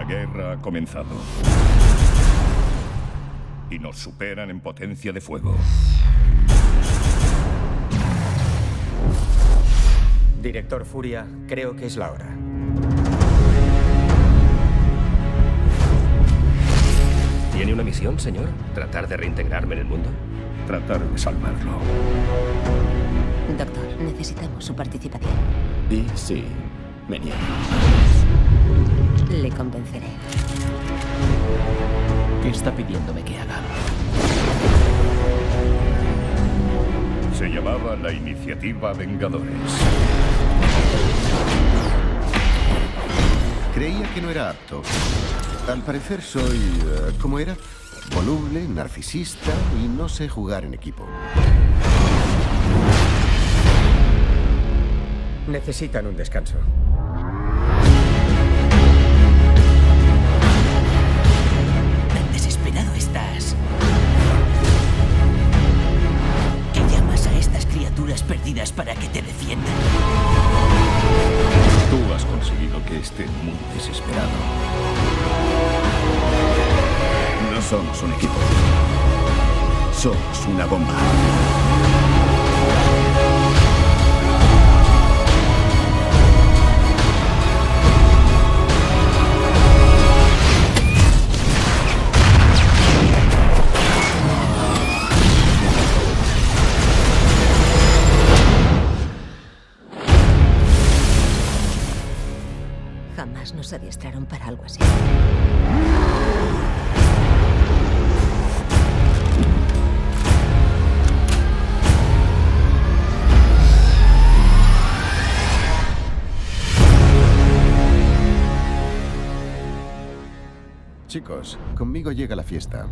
La guerra ha comenzado. Y nos superan en potencia de fuego. Director Furia, creo que es la hora. ¿Tiene una misión, señor? ¿Tratar de reintegrarme en el mundo? Tratar de salvarlo. Doctor, necesitamos su participación. Y sí, me niego. Le convenceré. ¿Qué está pidiéndome que haga? Se llamaba la Iniciativa Vengadores. Creía que no era apto. Al parecer soy... ¿cómo era? Voluble, narcisista y no sé jugar en equipo. Necesitan un descanso. Tan desesperado estás que llamas a estas criaturas perdidas para que te defiendan. Tú has conseguido que esté muy desesperado. No somos un equipo. Somos una bomba. Jamás nos adiestraron para algo así. Chicos, conmigo llega la fiesta.